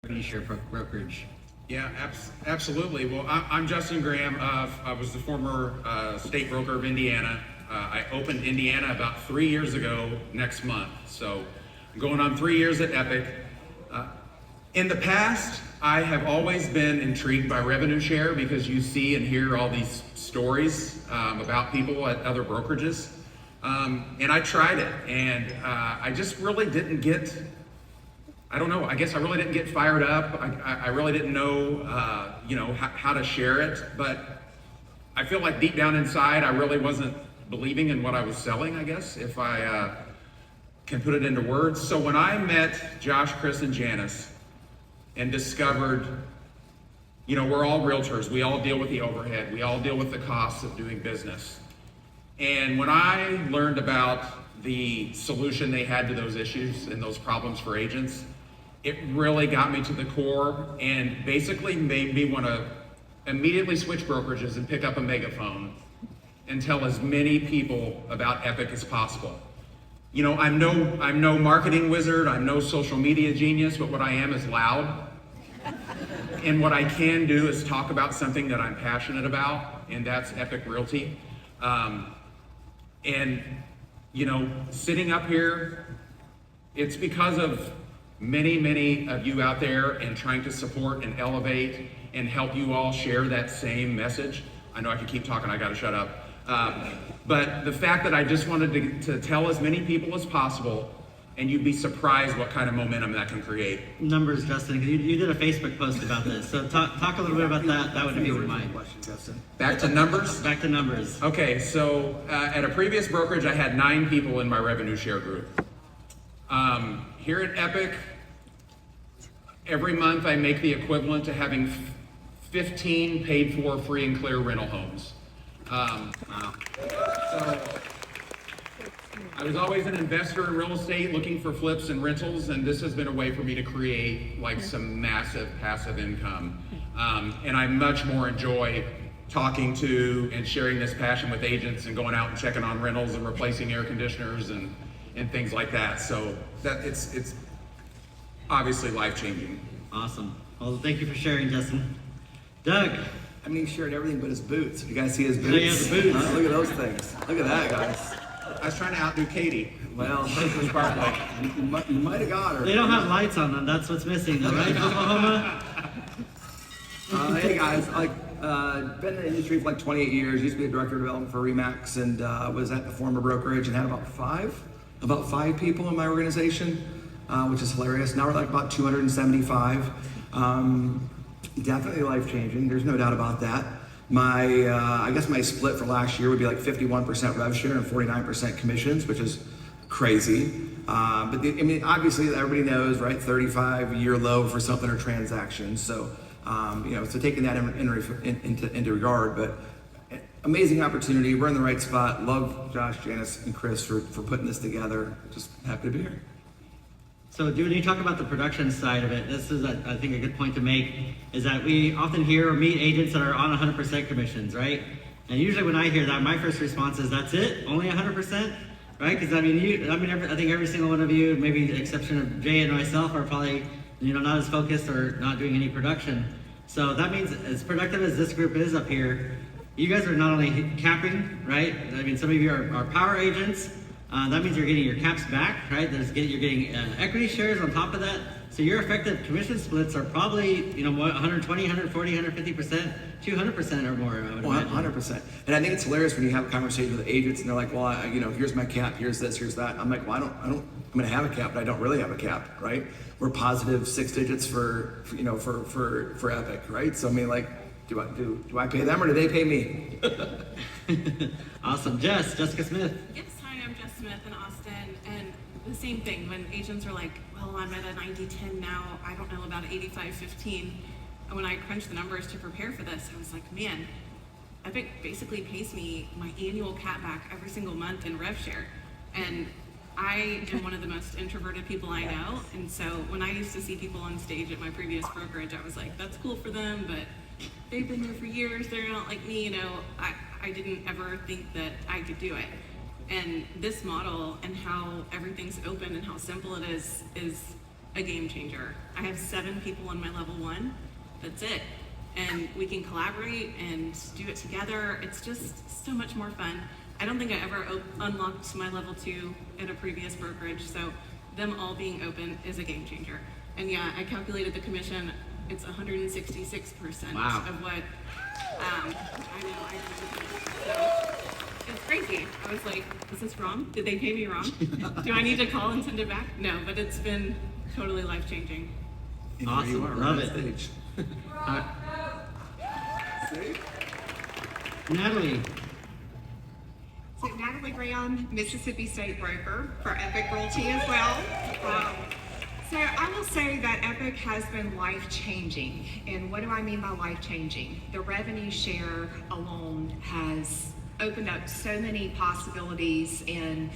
Share Brokerage. Yeah, absolutely. Well, I'm Justin Graham. I was the former state broker of Indiana. I opened Indiana about 3 years ago next month. So I'm going on 3 years at Epique. In the past, I have always been intrigued by revenue share because you see and hear all these stories about people at other brokerages. And I tried it, and I just really didn't get, I don't know, I guess I really didn't get fired up. I really didn't know, how to share it. But I feel like deep down inside, I really wasn't believing in what I was selling, I guess, if I can put it into words. So when I met Josh, Chris, and Janice and discovered, we're all realtors. We all deal with the overhead. We all deal with the costs of doing business. And when I learned about the solution they had to those issues and those problems for agents, it really got me to the core and basically made me want to immediately switch brokerages and pick up a megaphone and tell as many people about Epique as possible. I'm no marketing wizard, I'm no social media genius, but what I am is loud. And what I can do is talk about something that I'm passionate about, and that's Epique Realty. Sitting up here, it's because of many of you out there and trying to support and elevate and help you all share that same message. I know I could keep talking, I gotta shut up. But the fact that I just wanted to tell as many people as possible, and you'd be surprised what kind of momentum that can create. Numbers, Justin, because you did a Facebook post about this. So talk a little bit about that. That would be my question, Justin. Back to numbers? Back to numbers. Okay, so at a previous brokerage, I had 9 people in my revenue share group. Here at Epique, every month I make the equivalent to having 15 paid for free and clear rental homes. So I was always an investor in real estate looking for flips and rentals, and this has been a way for me to create like some massive passive income. And I much more enjoy talking to and sharing this passion with agents and going out and checking on rentals and replacing air conditioners and things like that. So that it's obviously life-changing. Awesome. Well, thank you for sharing, Justin. Doug. I mean, he shared everything but his boots. You guys see his boots? Oh, yeah, the boots. Look at those things. Look at that, guys. I was trying to outdo Katie. Well, you might have got her. They don't have lights on them. That's what's missing, though, right, Oklahoma? Hey, guys. Been in the industry for 28 years. Used to be a director of development for Remax, and was at the former brokerage and had about five people in my organization, which is hilarious. Now we're about 275. Definitely life-changing. There's no doubt about that. I guess my split for last year would be 51% rev share and 49% commissions, which is crazy. But obviously everybody knows, right? 35-year low for something or transactions. So, so taking that into regard, but amazing opportunity. We're in the right spot. Love Josh, Janice, and Chris for putting this together. Just happy to be here. So, when you talk about the production side of it, this is, I think, a good point to make, is that we often hear or meet agents that are on 100% commissions, right? And usually when I hear that, my first response is, that's it? Only 100%? Right? Because, I think every single one of you, maybe the exception of Jay and myself, are probably, not as focused or not doing any production. So that means, as productive as this group is up here, you guys are not only capping, right? Some of you are power agents. That means you're getting your caps back, right? You're getting equity shares on top of that. So your effective commission splits are probably, 120, 140, 150%, 200% or more. I would imagine. 100%. And I think it's hilarious when you have a conversation with agents and they're like, well, here's my cap, here's this, here's that. I'm like, well, I'm going to have a cap, but I don't really have a cap, right? We're positive 6 digits for Epique, right? So do I pay them or do they pay me? Awesome. Jessica Smith. Yes, hi, I'm Jess Smith in Austin, and the same thing, when agents are like, well, I'm at a 90-10 now, I don't know about 85-15, and when I crunched the numbers to prepare for this, I was like, man, Epique basically pays me my annual cap back every single month in rev share, and I am one of the most introverted people I know, and so when I used to see people on stage at my previous brokerage, I was like, that's cool for them, but they've been here for years, they're not like me, I didn't ever think that I could do it. And this model and how everything's open and how simple it is a game changer. I have 7 people on my level 1. That's it. And we can collaborate and do it together. It's just so much more fun. I don't think I ever unlocked my level 2 at a previous brokerage, so them all being open is a game changer. And yeah, I calculated the commission. It's 166% Wow. of what I know. So it's crazy. I was like, is this wrong? Did they pay me wrong? Do I need to call and send it back? No, but it's been totally life-changing. And Awesome. here you are, Love right it. on stage. Natalie, So Natalie Graham, Mississippi State broker for Epique Realty as well. So I will say that Epique has been life-changing. And what do I mean by life-changing? The revenue share alone has opened up so many possibilities and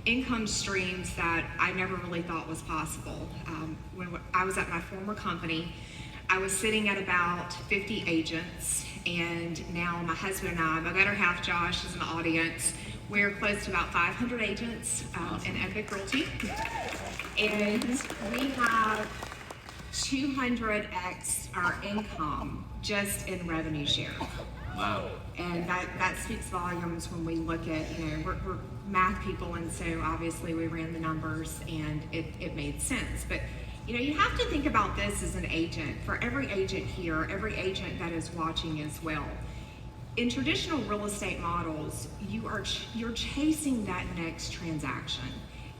income streams that I never really thought was possible. When I was at my former company, I was sitting at about 50 agents, and now my husband and I, my better half Josh is in the audience, we're close to about 500 agents in Epique Realty. And we have 200x our income just in revenue share. wow. And that speaks volumes when we look at, we're math people, and so obviously we ran the numbers and it made sense. But you have to think about this as an agent. For every agent here, every agent that is watching as well. In traditional real estate models, you're chasing that next transaction.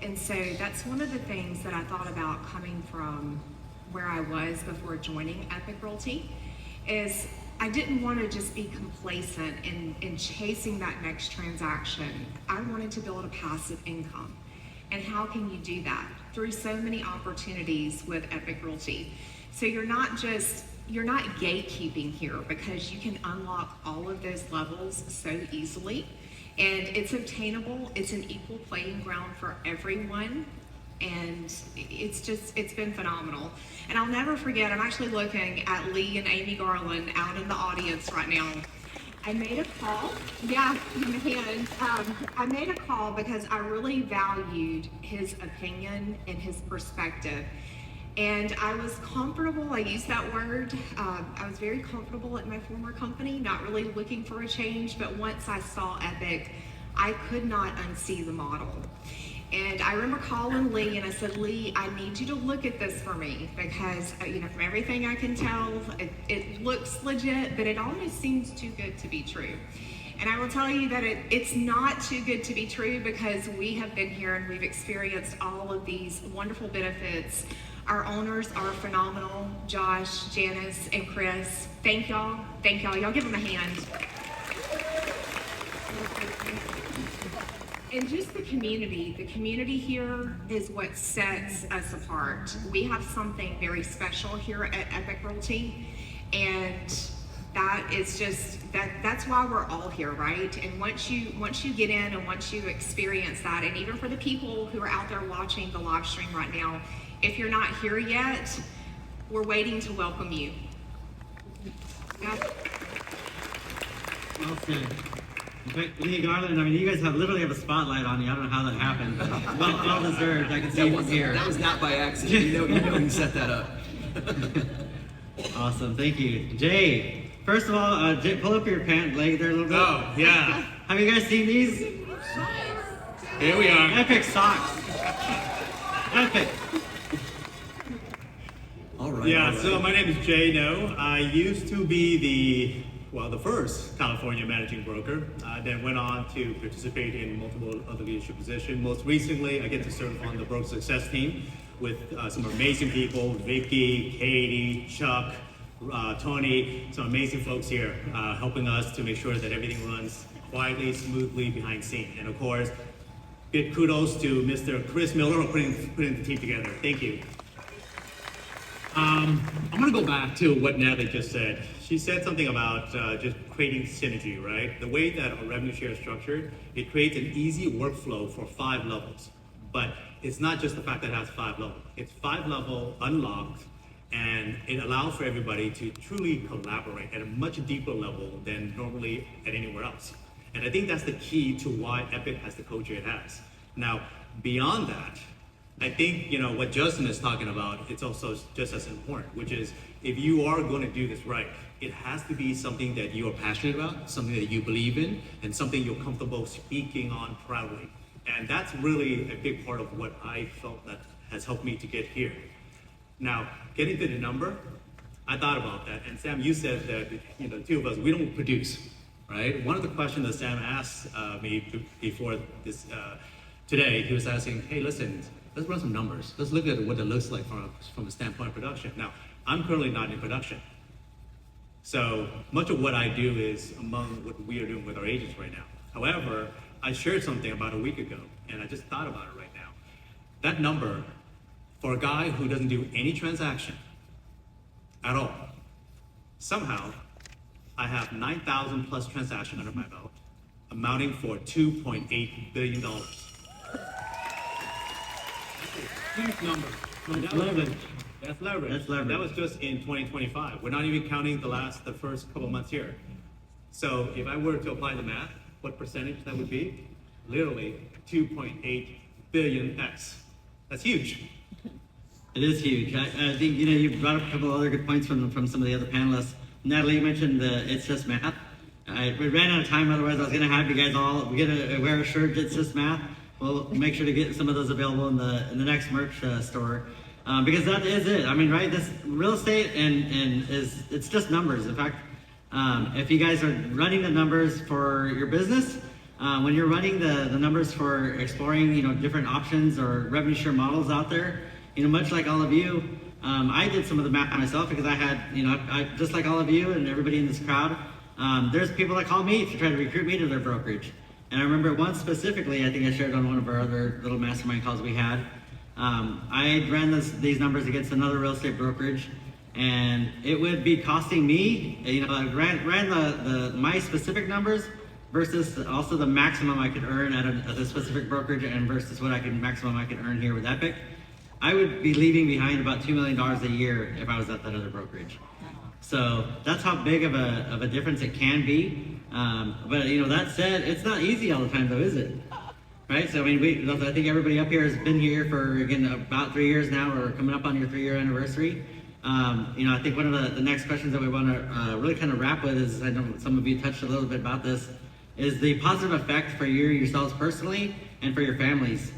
And so that's one of the things that I thought about coming from where I was before joining Epique Realty, is I didn't want to just be complacent in chasing that next transaction. I wanted to build a passive income. And how can you do that? Through so many opportunities with Epique Realty. So you're not gatekeeping here, because you can unlock all of those levels so easily. And it's obtainable. It's an equal playing ground for everyone. And it's been phenomenal. And I'll never forget, I'm actually looking at Lee and Amy Garland out in the audience right now. I made a call. Yeah, and I made a call because I really valued his opinion and his perspective. And I was comfortable, I used that word, I was very comfortable at my former company, not really looking for a change, but once I saw Epique, I could not unsee the model. And I remember calling Lee and I said, Lee, I need you to look at this for me, because from everything I can tell, it looks legit, but it almost seems too good to be true. And I will tell you that it's not too good to be true, because we have been here and we've experienced all of these wonderful benefits. Our owners are phenomenal. Josh, Janice, and Chris. Thank y'all. Thank y'all. Y'all give them a hand. And just the community here is what sets us apart. We have something very special here at Epique Realty, and that is that's why we're all here, right? And once you get in and once you experience that, and even for the people who are out there watching the live stream right now, if you're not here yet, we're waiting to welcome you. Well said. Okay, Lee Garland, I mean, you guys literally have a spotlight on you. I don't know how that happened, but well deserved. I can see from here. That was not by accident. You know you set that up. Awesome, thank you. Jay, first of all, Jay, pull up your pant leg there a little bit. Oh, yeah. Have you guys seen these? Here we are. Epique socks. Epique. All right. Yeah, all right. so my name is Jay No. I used to be the first California managing broker, then went on to participate in multiple other leadership positions. Most recently, I get to serve on the broker success team with some amazing people, Vicky, Katie, Chuck, Tony, some amazing folks here helping us to make sure that everything runs quietly, smoothly behind scene. And of course, big kudos to Mr. Chris Miller for putting the team together. Thank you. I'm going to go back to what Natalie just said. She said something about just creating synergy, right? The way that a revenue share is structured, it creates an easy workflow for 5 levels. But it's not just the fact that it has 5 levels. It's 5 level unlocked, and it allows for everybody to truly collaborate at a much deeper level than normally at anywhere else. And I think that's the key to why Epique has the culture it has. Now, beyond that, I think, what Justin is talking about, it's also just as important, which is if you are going to do this right, it has to be something that you are passionate about, something that you believe in, and something you're comfortable speaking on proudly. And that's really a big part of what I felt that has helped me to get here. Now, getting to the number, I thought about that. And Sam, you said that, the two of us, we don't produce, right? One of the questions that Sam asked me before this today, he was asking, hey, listen, let's run some numbers. Let's look at what it looks like from a standpoint of production. Now, I'm currently not in production. So much of what I do is among what we are doing with our agents right now. However, I shared something about a week ago, and I just thought about it right now. That number, for a guy who doesn't do any transaction at all, somehow I have 9,000 plus transactions under my belt, amounting for $2.8 billion. Huge number. That's leverage. That's leverage. That's leverage. That was just in 2025. We're not even counting the first couple months here. So if I were to apply the math, what percentage that would be? Literally 2.8 billion X. That's huge. It is huge. I think you brought up a couple other good points from some of the other panelists. Natalie, you mentioned it's just math. We ran out of time, otherwise I was going to have you guys all wear a shirt. It's just math. We'll make sure to get some of those available in the next merch store, because that is it. I mean, right? This real estate it's just numbers. In fact, if you guys are running the numbers for your business, when you're running the numbers for exploring different options or revenue share models out there, much like all of you, I did some of the math myself because I had I just like all of you and everybody in this crowd. There's people that call me to try to recruit me to their brokerage. And I remember one specifically, I think I shared on one of our other little mastermind calls we had. I ran these numbers against another real estate brokerage, and it would be costing me, ran my specific numbers versus also the maximum I could earn at a specific brokerage and versus what maximum I could earn here with Epique. I would be leaving behind about $2 million a year if I was at that other brokerage. So that's how big of a difference it can be. But that said, it's not easy all the time though, is it? Right? So I mean, I think everybody up here has been here for about 3 years now, or coming up on your 3-year anniversary. I think one of the next questions that we want to really kind of wrap with is, I know some of you touched a little bit about this, is the positive effect for yourselves personally and for your families.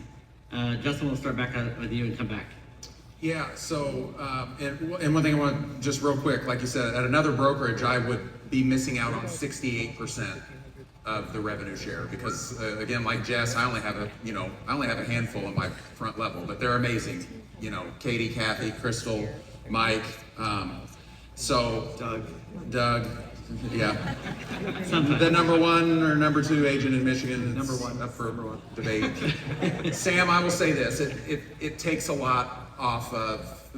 Justin, we'll start back with you and come back. Yeah, so, and one thing I want to just real quick, like you said, at another brokerage, I would be missing out on 68% of the revenue share because, again, like Jess, I only have a handful in my front level, but they're amazing. Katie, Kathy, Crystal, Mike, Doug, yeah. Sometimes. The number 1 or number 2 agent in Michigan. Number one. Up for debate. Sam, I will say this, it takes a lot off of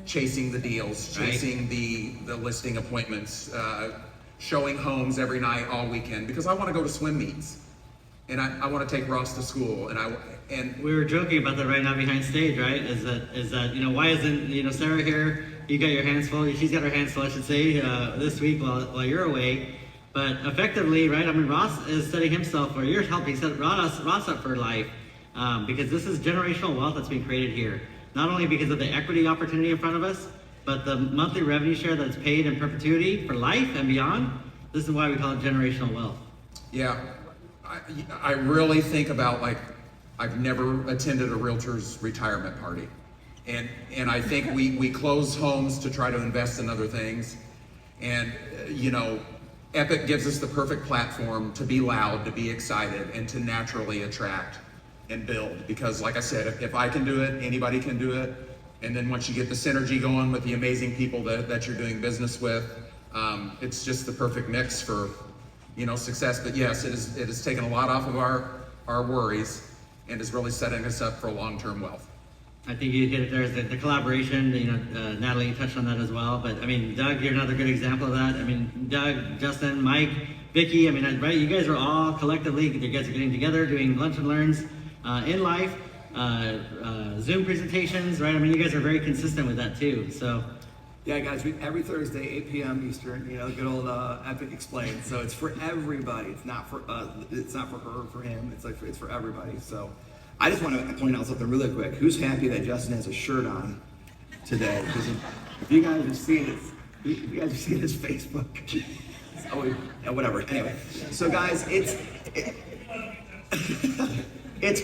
chasing the deals, chasing the listing appointments, showing homes every night, all weekend, because I want to go to swim meets, and I want to take Ross to school, and We were joking about that right now behind stage, right? Is that why isn't Sarah here? You got your hands full. She's got her hands full, I should say, this week while you're away. But effectively, right? I mean, Ross is setting himself, or you're helping set Ross up for life, because this is generational wealth that's being created here. Not only because of the equity opportunity in front of us, but the monthly revenue share that's paid in perpetuity for life and beyond. This is why we call it generational wealth. yeah, I really think about, I've never attended a realtor's retirement party. And I think we close homes to try to invest in other things. And, Epique gives us the perfect platform to be loud, to be excited, and to naturally attract and build. Because like I said, if I can do it, anybody can do it. And then once you get the synergy going with the amazing people that you're doing business with, it's just the perfect mix for, success. But yes, it has taken a lot off of our worries and is really setting us up for long-term wealth. I think you hit it there. The collaboration, Natalie, you touched on that as well. But I mean, Doug, you're another good example of that. I mean, Doug, Justin, Mike, Vicky, right? You guys are all collectively, you guys are getting together, doing lunch and learns in life, Zoom presentations, right? I mean, you guys are very consistent with that too. So, Yeah, guys, every Thursday, 8 p.m. Eastern, good old Epique Explained. So it's for everybody. It's not for her or for him. It's for everybody. So I just want to point out something really quick. Who's happy that Justin has a shirt on today? Because if you guys have seen it, if you guys have seen his Facebook. Oh, yeah, whatever. Anyway, so guys, it's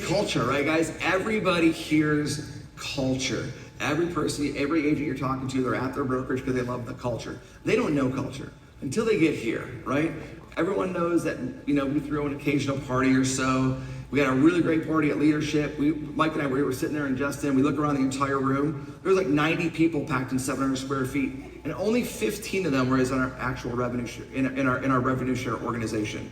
culture, right, guys? Everybody hears culture. Every person, every agent you're talking to, they're at their brokerage because they love the culture. They don't know culture until they get here, right? Everyone knows that, you know, we throw an occasional party or so. We had a really great party at leadership. Mike and I, we were sitting there in Justin. We look around the entire room. There was like 90 people packed in 700 square feet, and only 15 of them were in our actual revenue share, in our revenue share organization.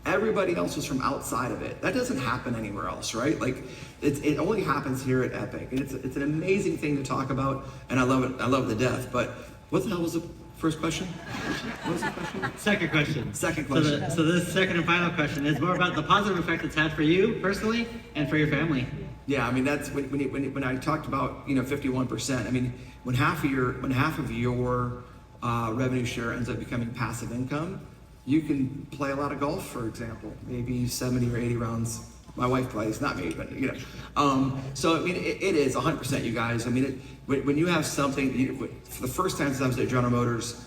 Everybody else was from outside of it. That doesn't happen anywhere else, right? Like it only happens here at Epique, and it's an amazing thing to talk about, and I love it. I love it to death. But what the hell was the first question? What was the question? Second question. Second question. So this second and final question is more about the positive effect it's had for you personally and for your family. Yeah, I mean that's when I talked about 51%. I mean when half of your revenue share ends up becoming passive income, you can play a lot of golf, for example, maybe 70 or 80 rounds. My wife plays, not me, but So I mean, it is 100%, you guys. I mean, when you have something, for the first time since I was at General Motors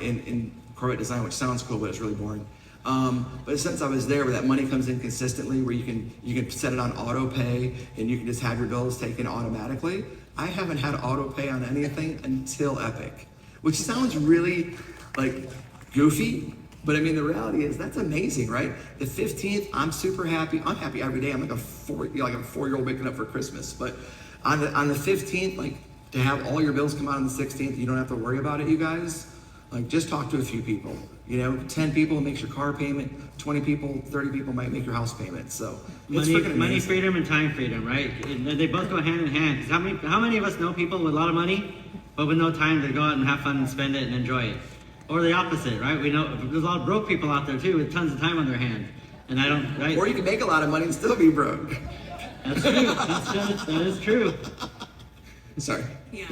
in corporate design, which sounds cool, but it's really boring. But since I was there, where that money comes in consistently, where you can set it on auto pay and you can just have your bills taken automatically. I haven't had auto pay on anything until Epique, which sounds really like goofy. But I mean, the reality is that's amazing, right? The 15th, I'm super happy. I'm happy every day. I'm like a 4-year-old waking up for Christmas. But on the 15th, like to have all your bills come out on the 16th, you don't have to worry about it, you guys. Like just talk to a few people. 10 people makes your car payment. 20 people, 30 people might make your house payment. So it's freaking amazing. Money freedom and time freedom, right? And they both go hand in hand. 'Cause how many of us know people with a lot of money, but with no time to go out and have fun and spend it and enjoy it? Or the opposite, right? We know there's a lot of broke people out there too with tons of time on their hand. And I don't, right? Or you can make a lot of money and still be broke. That's true. That is true. Sorry. Yeah,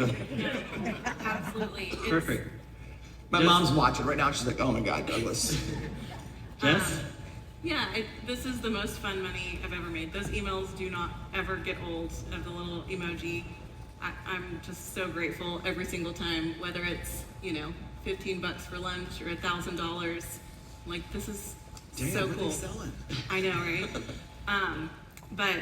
absolutely. It's- Perfect. My mom's watching right now. She's like, oh my God, Douglas. Jess? Yeah, this is the most fun money I've ever made. Those emails do not ever get old of the little emoji. I'm just so grateful every single time, whether it's, $15 for lunch or $1,000. Like, this is so what are cool. they selling? I know, right? But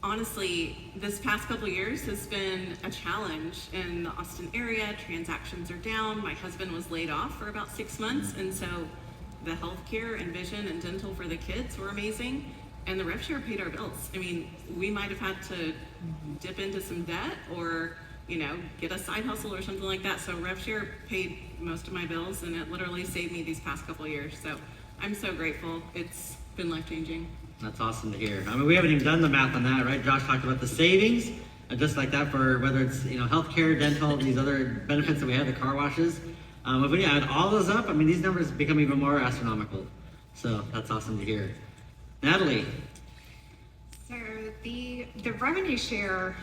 honestly, this past couple of years has been a challenge in the Austin area. Transactions are down. My husband was laid off for about 6 months, and so the healthcare and vision and dental for the kids were amazing, and the rev share paid our bills. I mean, we might have had to dip into some debt or get a side hustle or something like that. So rev share paid most of my bills, and it literally saved me these past couple of years. So I'm so grateful. It's been life-changing. That's awesome to hear. I mean, we haven't even done the math on that, right? Josh talked about the savings, just like that for whether it's, healthcare, dental, these other benefits that we have, the car washes. If we add all those up, I mean, these numbers become even more astronomical. So that's awesome to hear. Natalie. So the revenue share,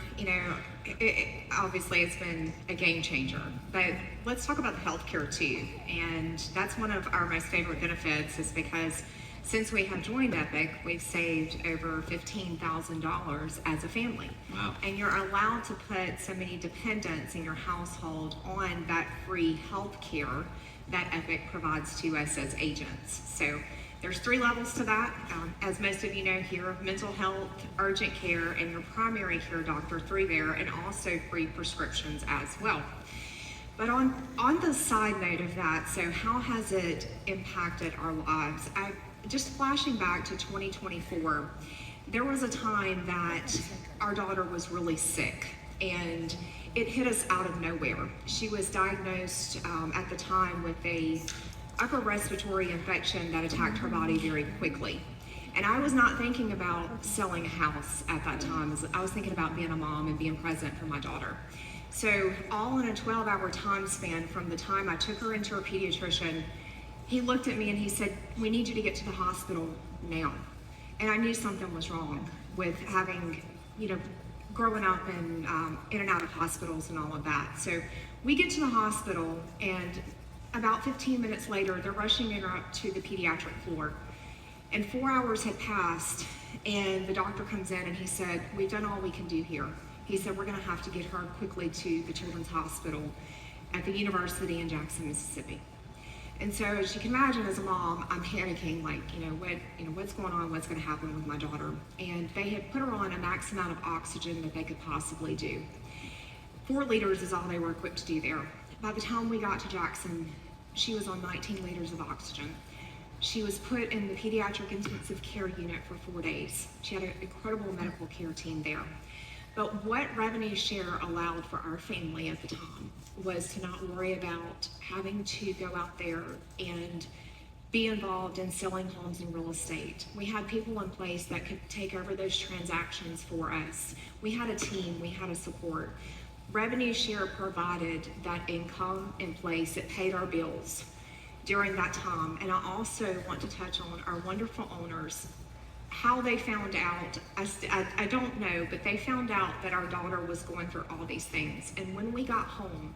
obviously it's been a game changer, but let's talk about the healthcare too. And that's one of our most favorite benefits, is because since we have joined Epique, we've saved over $15,000 as a family. Wow. And you're allowed to put so many dependents in your household on that free health care that Epique provides to us as agents. So there's 3 levels to that. As most of you know here, mental health, urgent care, and your primary care doctor through there, and also free prescriptions as well. But on the side note of that, so how has it impacted our lives? Just flashing back to 2024, there was a time that our daughter was really sick, and it hit us out of nowhere. She was diagnosed at the time with a upper respiratory infection that attacked her body very quickly. And I was not thinking about selling a house at that time. I was thinking about being a mom and being present for my daughter. So all in a 12-hour time span from the time I took her into her pediatrician, he looked at me and he said, we need you to get to the hospital now. And I knew something was wrong with having, growing up in and out of hospitals and all of that. So we get to the hospital, and about 15 minutes later, they're rushing her up to the pediatric floor. And 4 hours had passed, and the doctor comes in and he said, we've done all we can do here. He said, we're gonna have to get her quickly to the Children's Hospital at the University in Jackson, Mississippi. And so, as you can imagine, as a mom, I'm panicking, like, what's going on, what's gonna happen with my daughter? And they had put her on a max amount of oxygen that they could possibly do. 4 liters is all they were equipped to do there. By the time we got to Jackson, she was on 19 liters of oxygen. She was put in the pediatric intensive care unit for 4 days. She had an incredible medical care team there. But what revenue share allowed for our family at the time was to not worry about having to go out there and be involved in selling homes and real estate. We had people in place that could take over those transactions for us. We had a team, we had a support. Revenue share provided that income in place. It paid our bills during that time. And I also want to touch on our wonderful owners, how they found out. I don't know, but they found out that our daughter was going through all these things. And when we got home,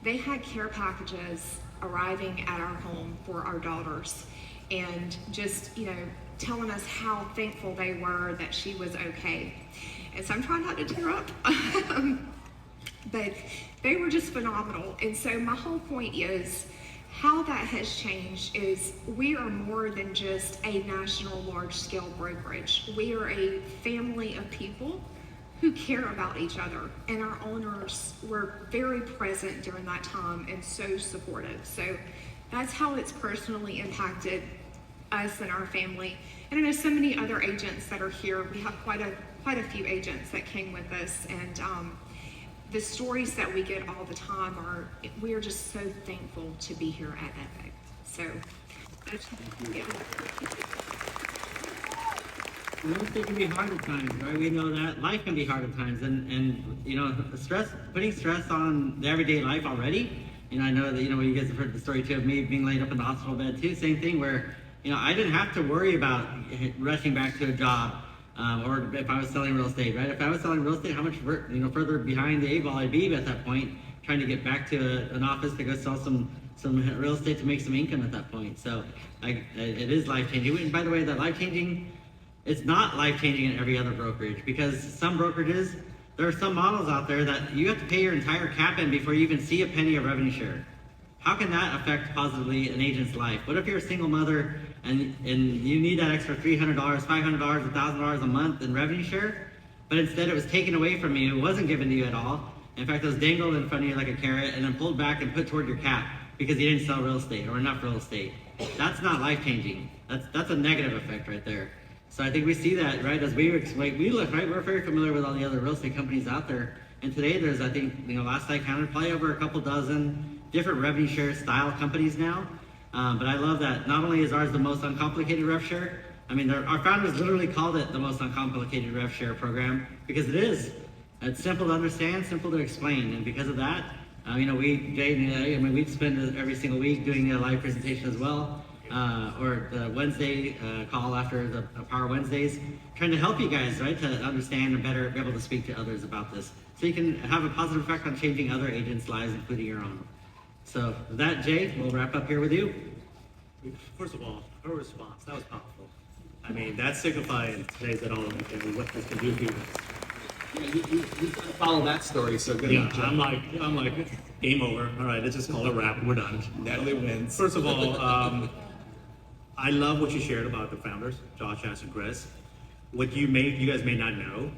they had care packages arriving at our home for our daughters, and just, telling us how thankful they were that she was okay. And so I'm trying not to tear up. But they were just phenomenal. And so my whole point is, how that has changed is we are more than just a national large-scale brokerage. We are a family of people who care about each other, and our owners were very present during that time and so supportive. So that's how it's personally impacted us and our family. And I know so many other agents that are here. We have quite a few agents that came with us, and the stories that we get all the time we are just so thankful to be here at Epique. So, yeah. Real estate can be hard at times, right? We know that life can be hard at times, and putting stress on the everyday life already. I know that you guys have heard the story too of me being laid up in the hospital bed too. Same thing where I didn't have to worry about rushing back to a job. Or if I was selling real estate, right? If I was selling real estate, how much further behind the 8 ball I'd be at that point, trying to get back to an office to go sell some real estate to make some income at that point. So it is life changing. And by the way, that life changing, it's not life changing in every other brokerage, because some brokerages, there are some models out there that you have to pay your entire cap in before you even see a penny of revenue share. How can that affect positively an agent's life? What if you're a single mother and you need that extra $300, $500, $1,000 a month in revenue share, but instead it was taken away from you, it wasn't given to you at all. In fact, it was dangled in front of you like a carrot and then pulled back and put toward your cap because you didn't sell real estate or enough real estate. That's not life-changing. That's a negative effect right there. So I think we see that, right, as we look, right, we're very familiar with all the other real estate companies out there. And today there's, I think, last I counted, probably over a couple dozen different revenue share style companies now. But I love that not only is ours the most uncomplicated rev share, our founders literally called it the most uncomplicated rev share program because it is. It's simple to understand, simple to explain, and because of that, we spend every single week doing a live presentation as well, or the Wednesday call after the Power Wednesdays, trying to help you guys, right, to understand and better be able to speak to others about this, so you can have a positive effect on changing other agents' lives, including your own. So with that, Jay, we'll wrap up here with you. First of all, her response, that was powerful. That's signifying today's at all what this can do for you. Yeah, you follow that story, so good. Yeah, I'm like, game over. All right, let's just call it a wrap. We're done. Natalie wins. First of all, I love what you shared about the founders, Josh, Chance, and Chris. What you guys may not know,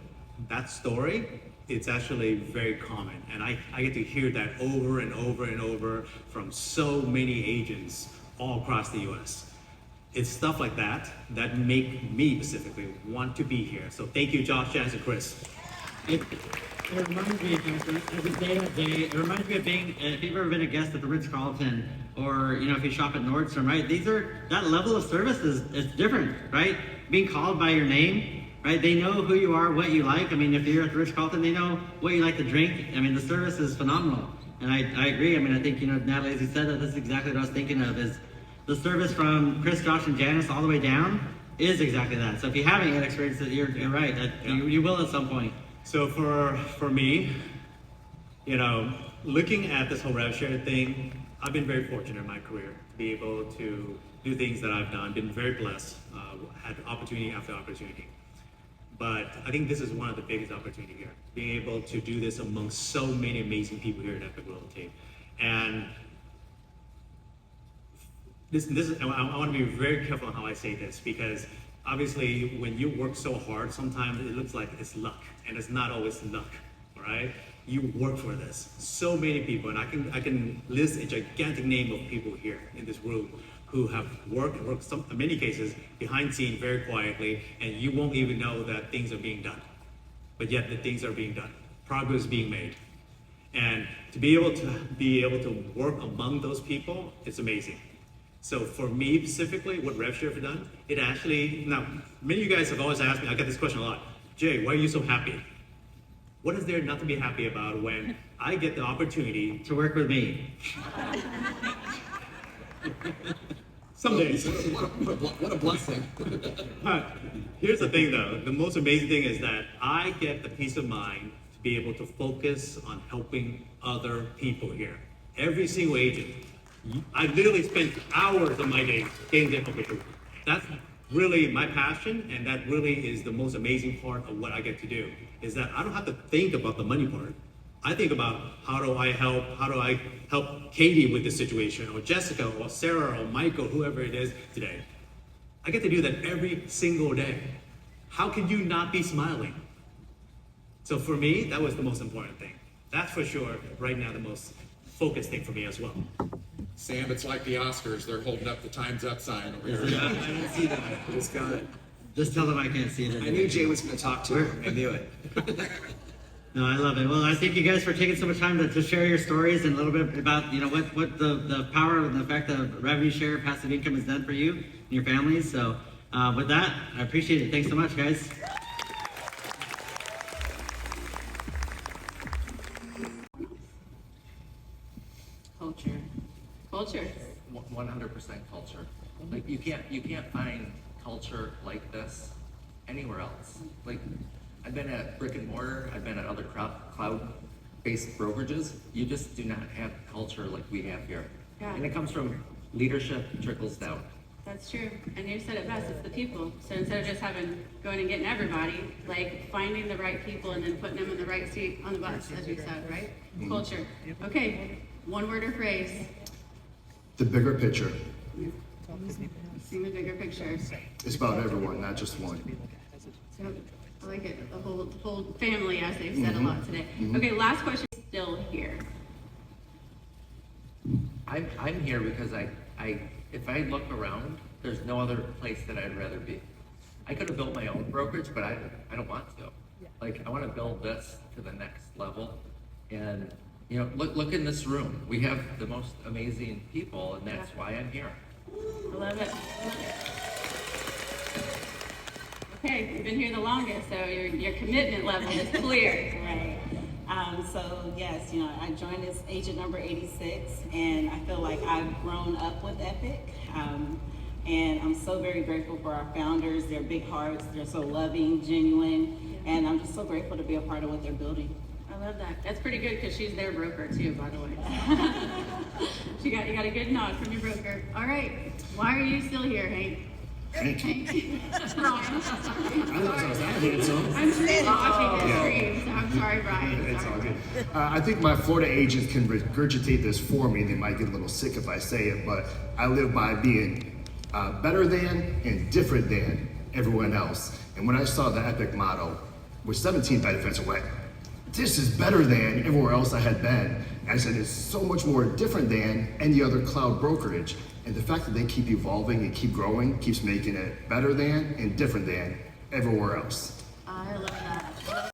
that story, it's actually very common. And I get to hear that over and over and over from so many agents all across the US. It's stuff like that that make me specifically want to be here. So thank you, Josh, Chance, and Chris. It reminds me, it reminds me of being, if you've ever been a guest at the Ritz-Carlton, or if you shop at Nordstrom, right? That level of service is different, right? Being called by your name, right? They know who you are, what you like. If you're at the Ritz-Carlton, they know what you like to drink. The service is phenomenal. And I agree. I think, Natalie, as you said, that's exactly what I was thinking of, is the service from Chris, Josh, and Janice all the way down is exactly that. So if you haven't yet experienced it, you're right. You will at some point. So for me, looking at this whole rev share thing, I've been very fortunate in my career to be able to do things that I've done. Been very blessed, had opportunity after opportunity. But I think this is one of the biggest opportunities here, being able to do this among so many amazing people here at Epique Realty. And this is, I want to be very careful on how I say this, because obviously when you work so hard, sometimes it looks like it's luck, and it's not always luck, all right? You work for this. So many people, and I can list a gigantic name of people here in this room who have worked in many cases behind scenes very quietly, and you won't even know that things are being done. But yet the things are being done. Progress is being made. And to be able to work among those people, it's amazing. So for me specifically, what RevShare have done, it actually, now many of you guys have always asked me, I get this question a lot, Jay, why are you so happy? What is there not to be happy about when I get the opportunity To work with me. some days? What a blessing. Here's the thing though, the most amazing thing is that I get the peace of mind to be able to focus on helping other people here. Every single agent. I literally spend hours of my day getting them okay. That's really my passion, and that really is the most amazing part of what I get to do, is that I don't have to think about the money part. I think about how do I help Katie with this situation, or Jessica, or Sarah, or Michael, whoever it is today. I get to do that every single day. How can you not be smiling? So for me, that was the most important thing. That's for sure right now the most focused thing for me as well. Sam, it's like the Oscars. They're holding up the Time's Up sign over here. I didn't see that. I just got it. Just tell them I can't see it. I knew Jay was going to talk to him. I knew it. No, I love it. Well, I thank you guys for taking so much time to share your stories and a little bit about, what the power and the effect of revenue share, passive income has done for you and your families. So with that, I appreciate it. Thanks so much, guys. Culture. 100% culture. Like you can't find culture like this anywhere else. Like I've been at brick and mortar, I've been at other cloud-based brokerages. You just do not have culture like we have here. Yeah. And it comes from leadership, trickles down. That's true. And you said it best, it's the people. So instead of just going and getting everybody, like finding the right people and then putting them in the right seat on the bus, as you said, right? Culture. Okay, one word or phrase. The bigger picture. See the bigger picture. It's about everyone, not just one. So I like it. The whole family, as they've said a lot today. Okay, last question. Still here. I'm here because if I look around, there's no other place that I'd rather be. I could have built my own brokerage, but I don't want to. Like I want to build this to the next level. And look in this room. We have the most amazing people, and that's why I'm here. I love it. Okay, you've been here the longest, so your commitment level is clear. Right. So yes, I joined as agent number 86, and I feel like I've grown up with Epique. And I'm so very grateful for our founders. They're big hearts. They're so loving, genuine, and I'm just so grateful to be a part of what they're building. I love that. That's pretty good because she's their broker too, by the way. You got a good nod from your broker. All right. Why are you still here, Hank? Thank you. Brian. I thought I was allocated, so. I'm sure watching the stream, so I'm sorry, Brian. It's all good. I think my Florida agents can regurgitate this for me. They might get a little sick if I say it, but I live by being better than and different than everyone else. And when I saw the Epique model with 17 benefits away, this is better than everywhere else I had been. And I said, it's so much more different than any other cloud brokerage. And the fact that they keep evolving and keep growing keeps making it better than and different than everywhere else. I love that.